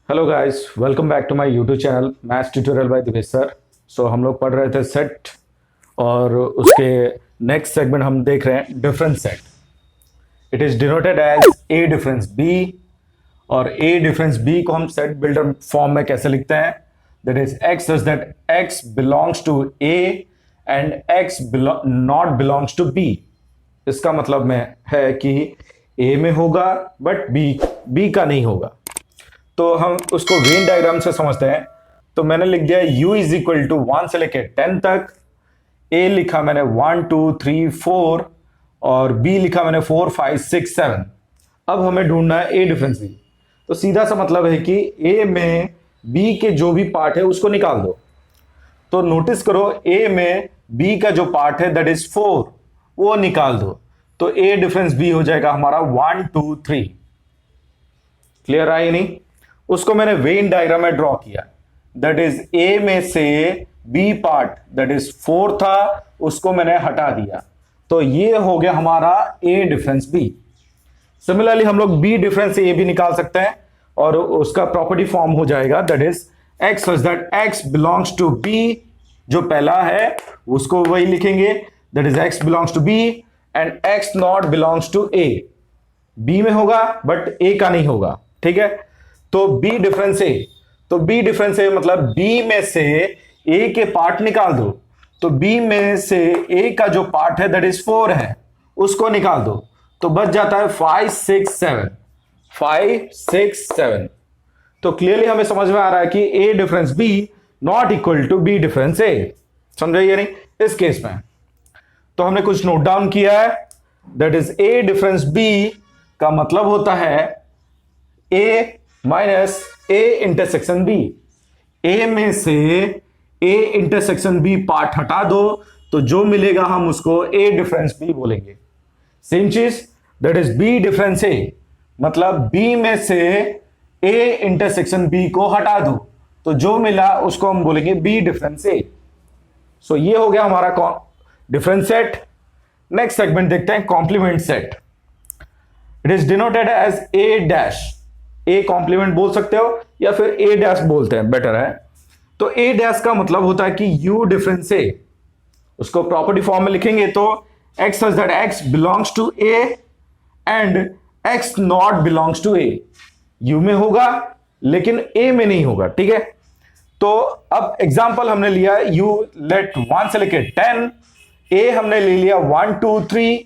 Hello guys, welcome back to my YouTube channel maths tutorial by Divesh sir. So हम लोग पढ़ रहे थे सेट और उसके नेक्स्ट सेगमेंट हम देख रहे हैं difference set. It is denoted as A difference B, और ए डिफरेंस बी को हम सेट बिल्डर फॉर्म में कैसे लिखते हैं? That is x such that x belongs to A and x not belongs to B. इसका मतलब में है कि ए में होगा बट बी का नहीं होगा। तो हम उसको वेन डायग्राम से समझते हैं। तो मैंने लिख दिया u इज इक्वल टू 1 से लेके 10 तक, a लिखा मैंने 1 2 3 4 और b लिखा मैंने 4 5 6 7। अब हमें ढूंढना है a डिफरेंस b। तो सीधा सा मतलब है कि a में b के जो भी पार्ट है उसको निकाल दो। तो नोटिस करो a में b का जो पार्ट है दैट इज 4, वो निकाल दो। तो a डिफरेंस b हो जाएगा हमारा 1 2 3। क्लियर है? नहीं, उसको मैंने वेन डायग्राम में ड्रॉ किया। दैट इज ए में से बी पार्ट दैट इज 4 था, उसको मैंने हटा दिया। तो ये हो गया हमारा ए डिफरेंस बी। सिमिलरली हम लोग बी डिफरेंस ए भी निकाल सकते हैं और उसका प्रॉपर्टी फॉर्म हो जाएगा that is x such that x belongs to B. जो पहला है उसको वही लिखेंगे, that is x belongs to B and x not belongs to A. B में होगा बट ए का नहीं होगा। ठीक है, तो बी डिफरेंस ए। तो बी डिफरेंस ए मतलब बी में से ए के पार्ट निकाल दो। तो बी में से ए का जो पार्ट है दैट इज 4 है, उसको निकाल दो। तो बच जाता है 5 6 7 5 6 7। तो क्लियरली हमें समझ में आ रहा है कि A difference B not equal to B difference A. समझाइए नहीं इस केस में? तो हमने कुछ नोट डाउन किया है। That is A difference B का मतलब होता है A minus A intersection B. A में से ए इंटरसेक्शन बी पार्ट हटा दो तो जो मिलेगा हम उसको ए डिफरेंस बी बोलेंगे। सेम चीज दैट इज बी डिफरेंस ए मतलब बी में से ए इंटरसेक्शन बी को हटा दो तो जो मिला उसको हम बोलेंगे बी डिफरेंस ए। सो ये हो गया हमारा डिफरेंस सेट। नेक्स्ट सेगमेंट देखते हैं complement set. It is denoted as A dash. A complement बोल सकते हो या फिर ए डैश बोलते हैं, बेटर है। तो ए डैश का मतलब होता है कि यू डिफरेंस ए। उसको प्रॉपर्टी फॉर्म में लिखेंगे तो x such that x belongs to A and x not belongs to A. U में होगा लेकिन ए में नहीं होगा। ठीक है, तो अब एग्जांपल हमने लिया यू लेट 1 से लेके 10, ए हमने ले लिया 1 2 3।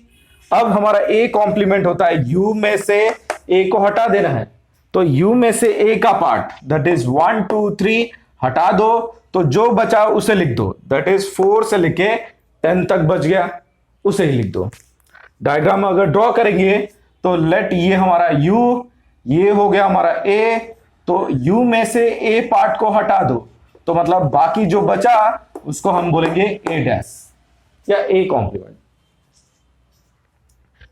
अब हमारा ए कॉम्प्लीमेंट होता है यू में से ए को हटा देना है। तो u में से a का पार्ट दैट इज 1 2 3 हटा दो तो जो बचा उसे लिख दो। दैट इज 4 से लेके 10 तक बच गया, उसे ही लिख दो। डायग्राम अगर ड्रॉ करेंगे तो लेट ये हमारा u, ये हो गया हमारा a। तो u में से a पार्ट को हटा दो तो मतलब बाकी जो बचा उसको हम बोलेंगे a डैश या a कॉम्प्लीमेंट।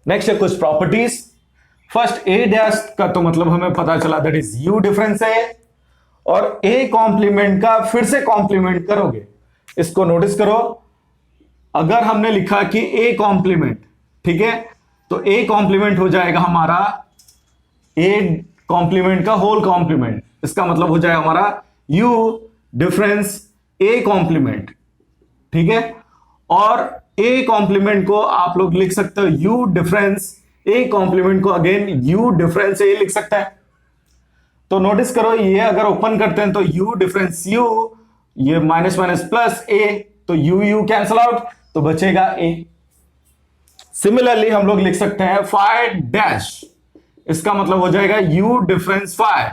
नेक्स्ट है कुछ प्रॉपर्टीज। फर्स्ट ए डैश का तो मतलब हमें पता चला दैट इज यू डिफरेंस है, और ए कॉम्प्लीमेंट का फिर से कॉम्प्लीमेंट करोगे। इसको नोटिस करो, अगर हमने लिखा कि ए कॉम्प्लीमेंट, ठीक है, तो ए कॉम्प्लीमेंट हो जाएगा हमारा ए कॉम्प्लीमेंट का होल कॉम्प्लीमेंट। इसका मतलब हो जाएगा हमारा यू डिफरेंस ए कॉम्प्लीमेंट। ठीक है, और ए कॉम्प्लीमेंट को आप लोग लिख सकते हो यू डिफरेंस ए कॉम्प्लीमेंट को अगेन यू डिफरेंस ए लिख सकता है। तो नोटिस करो ये अगर ओपन करते हैं तो यू डिफरेंस यू, ये माइनस माइनस प्लस ए, तो यू यू कैंसल आउट तो बचेगा ए। सिमिलरली हम लोग लिख सकते हैं फाइव डैश। इसका मतलब हो जाएगा यू डिफरेंस फाइव,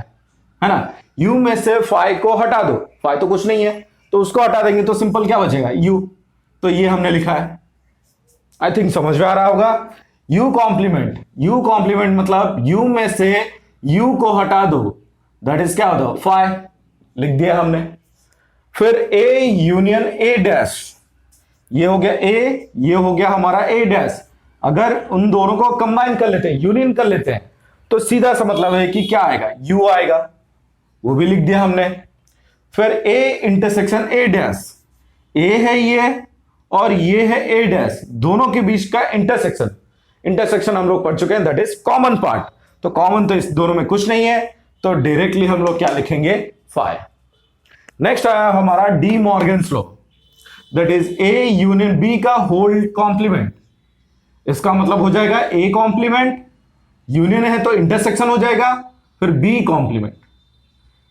है ना। यू में से फाइव को हटा दो, फाइव तो कुछ नहीं है तो उसको हटा देंगे तो सिंपल क्या बचेगा यू। तो ये हमने लिखा है, आई थिंक समझ में आ रहा होगा। यू कॉम्प्लीमेंट मतलब यू में से यू को हटा दो, दैट इज क्या होता है 5, लिख दिया हमने। फिर ए यूनियन ए डैश, ये हो गया ए, ये हो गया हमारा ए डैश। अगर उन दोनों को कंबाइन कर लेते हैं, यूनियन कर लेते हैं, तो सीधा सा मतलब है कि क्या आएगा यू आएगा, वो भी लिख दिया हमने। फिर ए इंटरसेक्शन ए डैश, ए है ये और ये है ए डैश, दोनों के बीच का इंटरसेक्शन हम लोग पढ़ चुके हैं, दैट इज कॉमन पार्ट। तो कॉमन तो इस दोनों में कुछ नहीं है, तो डायरेक्टली हम लोग क्या लिखेंगे, फाई। नेक्स्ट आया हमारा De Morgan's law, that is A union B का होल कॉम्प्लीमेंट। इसका मतलब हो जाएगा ए कॉम्प्लीमेंट, यूनियन है तो इंटरसेक्शन हो जाएगा, फिर बी कॉम्प्लीमेंट।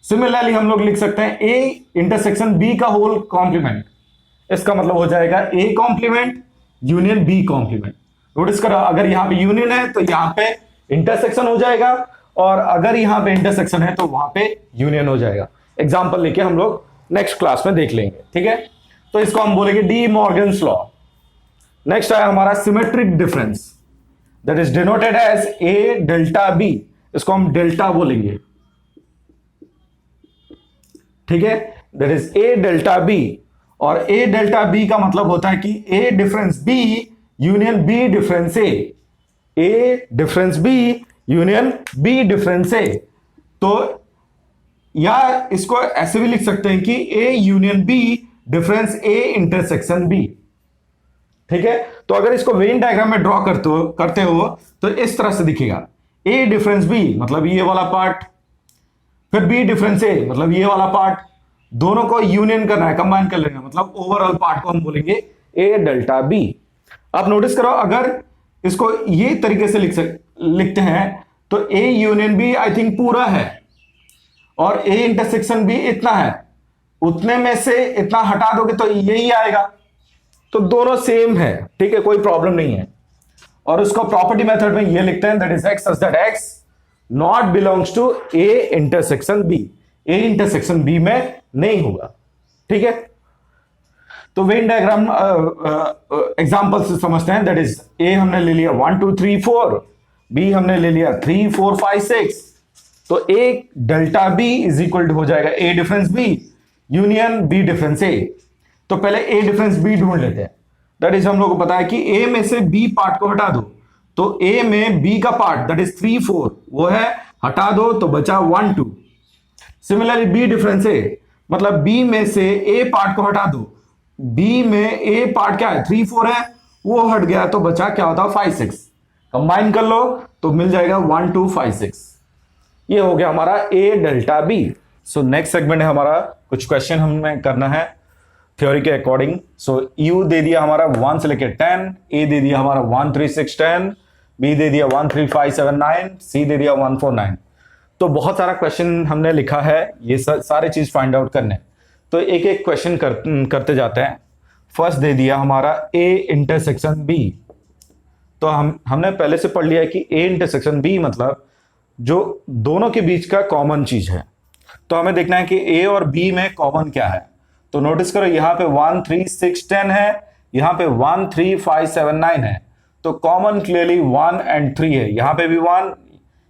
सिमिलरली हम लोग लिख सकते हैं ए इंटरसेक्शन बी का होल कॉम्प्लीमेंट, इसका मतलब हो जाएगा A complement union B complement. Notice करो, अगर यहां पे यूनियन है तो यहां पे इंटरसेक्शन हो जाएगा, और अगर यहां पे इंटरसेक्शन है तो वहां पे यूनियन हो जाएगा। एग्जांपल लेके हम लोग नेक्स्ट क्लास में देख लेंगे, ठीक है। तो इसको हम बोलेंगे डी मॉर्गन्स लॉ। नेक्स्ट है हमारा symmetric difference, that is denoted as A delta B, इसको हम डेल्टा बोलेंगे, ठीक है। That is A delta B, और ए डेल्टा बी का मतलब होता है कि A difference B union B difference A, A difference B union B difference A. तो या इसको ऐसे भी लिख सकते हैं कि A union B difference A intersection B, ठीक है। तो अगर इसको वेन डायग्राम में ड्रॉ करते हो तो इस तरह से दिखेगा, ए डिफरेंस बी मतलब ये वाला पार्ट, फिर बी डिफरेंस ए मतलब ये वाला पार्ट, दोनों को यूनियन करना है, कंबाइन कर लेना, मतलब ओवरऑल पार्ट को हम बोलेंगे ए डेल्टा बी। अब नोटिस करो, अगर इसको ये तरीके से लिखते हैं तो A union B I think पूरा है, और ए इंटरसेक्शन बी इतना है, उतने में से इतना हटा दोगे तो यही आएगा, तो दोनों सेम है, ठीक है, कोई प्रॉब्लम नहीं है। और उसको प्रॉपर्टी मेथड में ये लिखते हैं, that is x such that x not belongs to A intersection B, A intersection B में नहीं होगा, ठीक है। तो वेन डायग्राम एग्जांपल से समझते हैं, दैट इज ए हमने ले लिया 1 2 3 4, बी हमने ले लिया 3 4 5 6, तो A delta B is equal हो जाएगा A difference B union B difference A. तो पहले ए डिफरेंस बी ढूंढ लेते हैं, दैट इज हम लोग को पता है कि ए में से बी पार्ट को हटा दो, तो ए में बी का पार्ट दैट इज 3 4 वो है, हटा दो तो बचा 1 2। सिमिलरली बी डिफरेंस ए मतलब बी में से ए पार्ट को हटा दो, बी में ए पार्ट क्या है 3 4 है, वो हट गया तो बचा क्या होता है 5 6, कंबाइन कर लो तो मिल जाएगा 1 2 5 6। ये हो गया हमारा A delta B. So next segment है हमारा, कुछ क्वेश्चन हमें करना है थ्योरी के अकॉर्डिंग। सो यू दे दिया हमारा 1 से लेकर 10, ए दे दिया हमारा 1 3 6 10, बी दे दिया 1 3 5 7 9, सी दे दिया 1 4 9। तो बहुत सारा क्वेश्चन हमने लिखा है, ये सारे चीज फाइंड आउट करने, तो एक एक क्वेश्चन करते जाते हैं। फर्स्ट दे दिया हमारा ए इंटरसेक्शन बी, तो हमने पहले से पढ़ लिया है कि ए इंटरसेक्शन बी मतलब जो दोनों के बीच का कॉमन चीज है, तो हमें देखना है कि ए और बी में कॉमन क्या है। तो नोटिस करो यहाँ पे 1 3 6 10 है, यहाँ पे 1 3 5 7 9 है, तो कॉमन क्लियरली 1 एंड 3 है, यहाँ पे भी 1,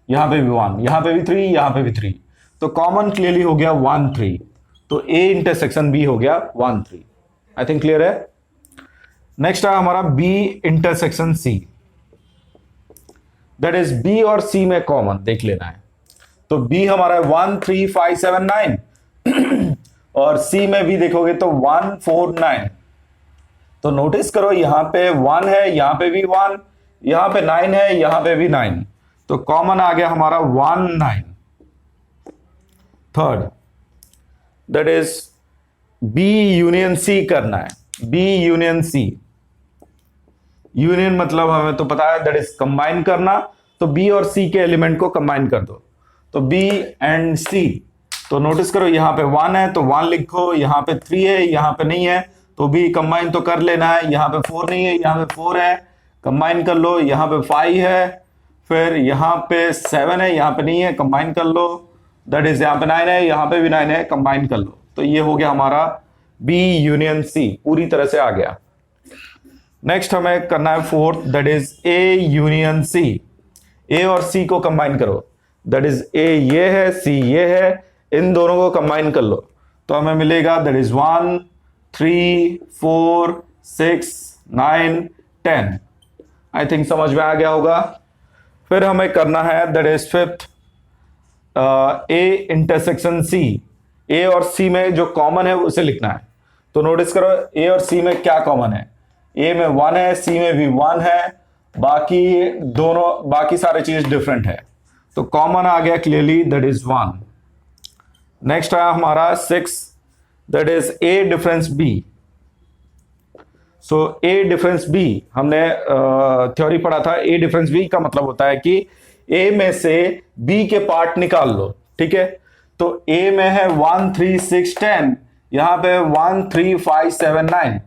यहाँ पे भी 1, यहाँ पे भी 3, यहाँ पे भी 3, तो कॉमन क्लियरली हो गया 1 3, तो ए इंटरसेक्शन बी हो गया 1 3। आई थिंक क्लियर है। नेक्स्ट है हमारा B intersection C, that is B और सी में कॉमन देख लेना है। तो बी हमारा 1 3 5 7 9 और सी में भी देखोगे तो 1 4 9। तो नोटिस करो यहां पे 1 है, यहां पे भी 1, यहां पे 9 है, यहां पे भी 9, तो कॉमन आ गया हमारा 1 9। Third that is B union C करना है, बी यूनियन सी। यूनियन मतलब हमें तो पता है दैट इज कंबाइन करना, तो बी और सी के एलिमेंट को कंबाइन कर दो, तो बी एंड सी। तो नोटिस करो यहाँ पे 1 है तो 1 लिखो, यहाँ पे 3 है, यहाँ पे नहीं है, तो भी कंबाइन तो कर लेना है। यहाँ पे 4 नहीं है, यहाँ पे 4 है, कंबाइन कर लो। यहाँ पे 5 है, फिर यहाँ पे 7 है, यहाँ पे नहीं है, कंबाइन कर लो। दैट इज यहाँ पे 9 है, यहाँ पे भी 9 है, कंबाइन कर लो। तो ये हो गया हमारा बी यूनियन सी, पूरी तरह से आ गया। नेक्स्ट हमें करना है fourth, that is A union C. A और सी को कंबाइन करो, दैट इज ए ये है, सी ये है, इन दोनों को कंबाइन कर लो तो हमें मिलेगा दैट इज 1 3 4 6 9 10। आई थिंक समझ में आ गया होगा। फिर हमें करना है that is fifth A intersection C. A और सी में जो कॉमन है उसे लिखना है। तो नोटिस करो ए और सी में क्या कॉमन है, ए में 1 है, सी में भी 1 है, बाकी सारे चीज डिफरेंट है। तो कॉमन आ गया क्लियरली, दैट इज 1। नेक्स्ट आया हमारा 6, that is A difference B. So A difference B हमने थ्योरी पढ़ा था। ए डिफरेंस बी का मतलब होता है कि ए में से बी के पार्ट निकाल लो, ठीक है। तो ए में है 1 3 6 10, यहां पे 1 3 5 7 9,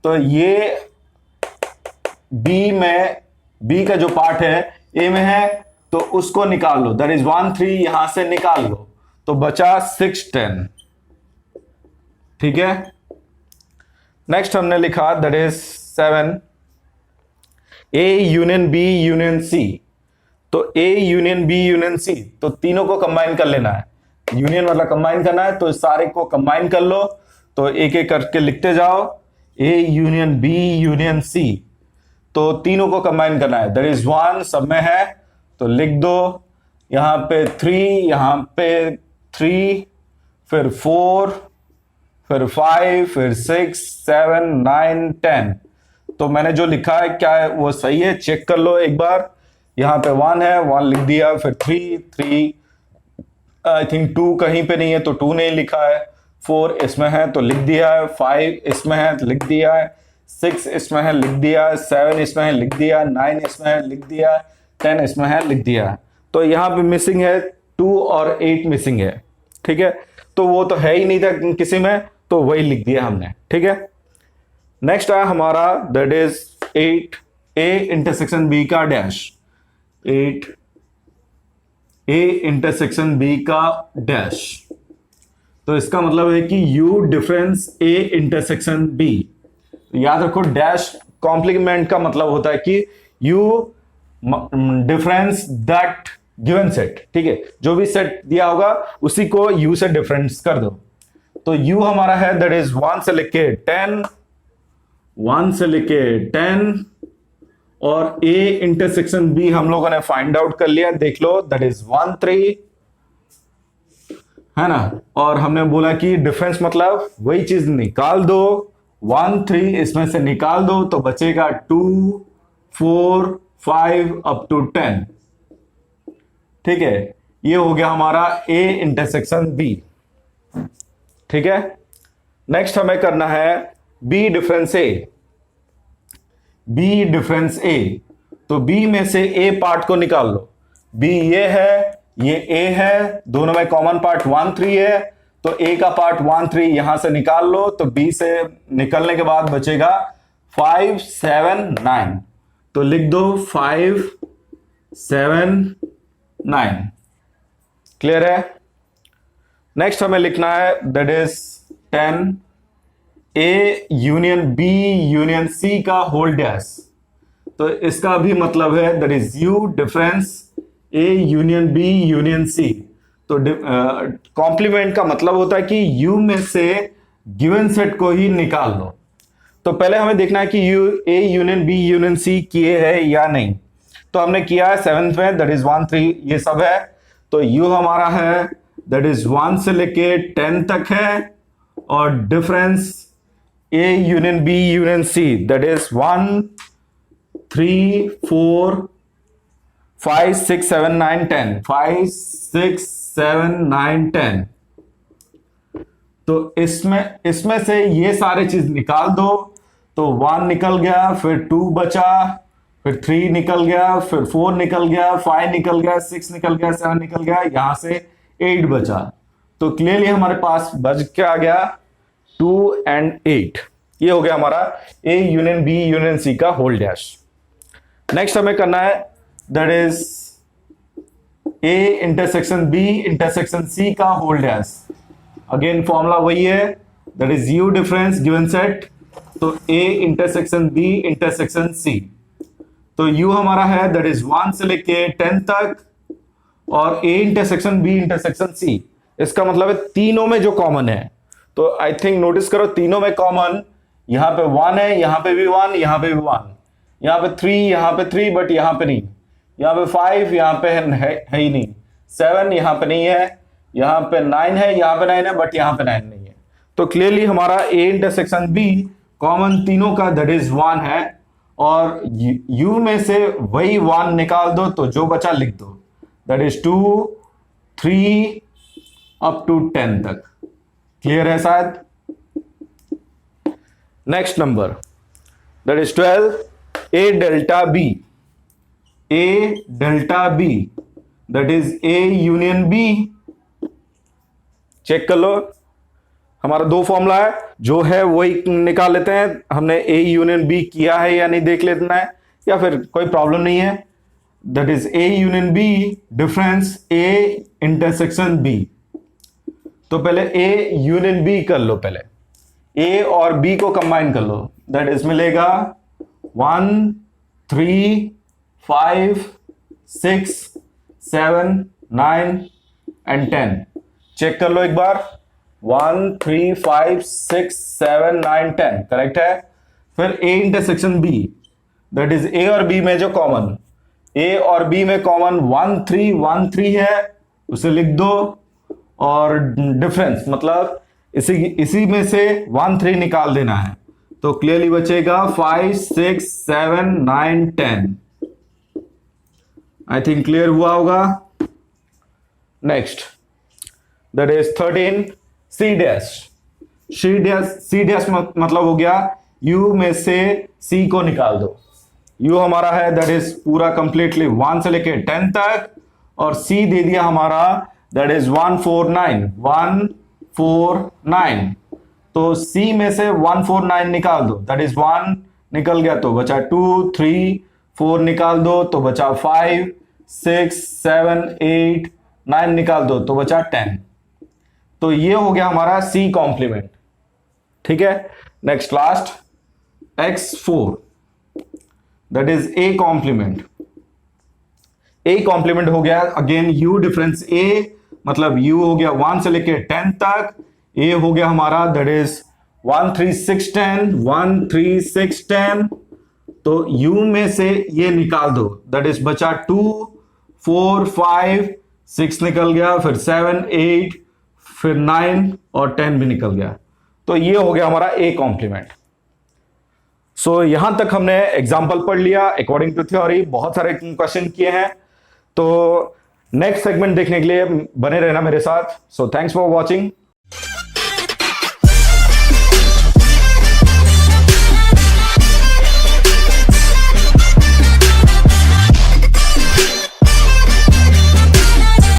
तो ये बी में, बी का जो पार्ट है ए में है तो उसको निकाल लो, दैट इज 1 3, यहां से निकाल लो तो बचा 6 10, ठीक है। नेक्स्ट हमने लिखा that is 7, A union B union C. तो A union B union C, तो तीनों को कंबाइन कर लेना है। यूनियन मतलब कंबाइन करना है, तो सारे को कंबाइन कर लो। तो एक एक करके लिखते जाओ, A union B union C, तो तीनों को कंबाइन करना है, दैट इज 1 सब में है तो लिख दो। यहां पे 3, यहां पे 3, फिर 4, फिर 5, फिर 6 7 9 10। तो मैंने जो लिखा है क्या है वो सही है, चेक कर लो एक बार। यहां पे 1 है, 1 लिख दिया, फिर 3 आई थिंक 2 कहीं पे नहीं है तो 2 नहीं लिखा है, 4 इसमें है तो लिख दिया है, 5 इसमें है तो लिख दिया है, 6 इसमें है लिख दिया, 7 इसमें है लिख दिया, 9 इसमें है लिख दिया, 10 इसमें है लिख दिया। तो यहां पे मिसिंग है 2 और 8 मिसिंग है, ठीक है। तो वो तो है ही नहीं था किसी में, तो वही लिख दिया हमने, ठीक है। नेक्स्ट आया हमारा that is 8, A intersection B का डैश। 8 ए इंटरसेक्शन बी का डैश, तो इसका मतलब है कि U difference A intersection B. याद रखो डैश कॉम्प्लीमेंट का मतलब होता है कि U difference that given set, ठीक है। जो भी सेट दिया होगा उसी को यू से डिफरेंस कर दो। तो यू हमारा है दैट इज 1 से लेके 10, 1 से लेके 10, और ए इंटरसेक्शन बी हम लोगों ने फाइंड आउट कर लिया, देख लो दैट इज 1 3, है ना। और हमने बोला कि डिफरेंस मतलब वही चीज निकाल दो, 1 3 इसमें से निकाल दो तो बचेगा 2 4 5 अप टू 10, ठीक है। ये हो गया हमारा ए इंटरसेक्शन बी, ठीक है। नेक्स्ट हमें करना है B difference A. B difference A, तो बी में से ए पार्ट को निकाल लो। बी ये है, ये ए है, दोनों में कॉमन पार्ट 1 3 है, तो ए का पार्ट 1 3 यहां से निकाल लो, तो बी से निकलने के बाद बचेगा 5 7 9, तो लिख दो 5 7 9, क्लियर है। नेक्स्ट हमें लिखना है that is 10, A union B union C का होल डैश। तो इसका भी मतलब है that is U difference A union B union C. तो कॉम्प्लीमेंट का मतलब होता है कि यू में से गिवन सेट को ही निकाल लो। तो पहले हमें देखना है कि U A union B union C किए है या नहीं। तो हमने किया है 7th में, दैट इज 1 3 ये सब है। तो यू हमारा है दैट इज 1 से लेके 10 तक है, और difference A union B union C that is 1 3 4 5 6 7 9 10, 5 6 7 9 10। तो इसमें से ये सारे चीज निकाल दो, तो 1 निकल गया, फिर 2 बचा, फिर 3 निकल गया, फिर 4 निकल गया, 5 निकल गया, 6 निकल गया, 7 निकल गया, यहां से 8 बचा। तो क्लियरली हमारे पास बच के आ गया 2 and 8। ये हो गया हमारा A union B union C का होल डैश। नेक्स्ट हमें करना है that is A intersection B intersection C का होल डैश। अगेन फॉर्मूला वही है, that is U difference given set, तो A intersection B intersection C. तो यू हमारा है दैट इज 1 से लेके 10 तक, और A intersection B intersection C, इसका मतलब है तीनों में जो कॉमन है। तो आई थिंक नोटिस करो तीनों में कॉमन, यहां पे 1 है, यहां पे भी 1, यहां पे भी 1, यहां पे 3, यहां पे 3 बट यहां पे नहीं, यहां पे 5 यहां पे है ही नहीं, 7 यहां पे नहीं है, यहां पे 9 है, यहां पे 9 है बट यहां पे 9 नहीं है। तो क्लियरली हमारा ए इंटरसेक्शन बी कॉमन तीनों का दैट इज 1 है, और यू में से वही 1 निकाल दो तो जो बचा लिख दो, दैट इज 2 3 अप टू 10 तक। क्लियर है शायद? Next number that is 12 A delta B, A delta B that is A union B। Check कर लो, हमारा दो फॉर्मूला है, जो है वही निकाल लेते हैं। हमने A यूनियन B किया है या नहीं देख लेना है, या फिर कोई प्रॉब्लम नहीं है। That is A union B difference A intersection B। तो पहले A यूनियन B कर लो, पहले A और B को कंबाइन कर लो। दैट इज मिलेगा 1 3 5 6 7 9 एंड 10। चेक कर लो एक बार, 1 3 5 6 7 9 10 करेक्ट है। फिर A intersection B, that is A और B में जो कॉमन, A और B में कॉमन 1 3 1 3 है, उसे लिख दो। और डिफरेंस मतलब इसी में से 1 3 निकाल देना है, तो क्लियरली बचेगा 5 6 7 9 10। आई थिंक क्लियर हुआ होगा। Next that is 13 C dash. C dash मतलब हो गया U में से C को निकाल दो। U हमारा है दैट इज पूरा कंप्लीटली 1 से लेके 10 तक, और C दे दिया हमारा दैट इज 149 149। तो C में से 149 निकाल दो, दैट इज 1 निकल गया तो बचा 2 3 4 निकाल दो तो बचा 5 6 7 8 9 निकाल दो तो बचा 10। तो ये हो गया हमारा C कॉम्प्लीमेंट। ठीक है, next last X4 that is A complement. A complement हो गया अगेन U डिफरेंस A, मतलब U हो गया 1 से लेके 10 तक। A हो गया हमारा दैट इज 1 3 6 10 1 3 6 10। तो U में से ये निकाल दो, दैट इज बचा 2 4 5 6 निकल गया, फिर 7 8 फिर 9 और 10 भी निकल गया। तो ये हो गया हमारा A कॉम्प्लीमेंट। सो यहां तक हमने एग्जाम्पल पढ़ लिया अकॉर्डिंग टू थ्योरी, बहुत सारे क्वेश्चन किए हैं। तो नेक्स्ट सेगमेंट देखने के लिए बने रहना मेरे साथ। So thanks for watching.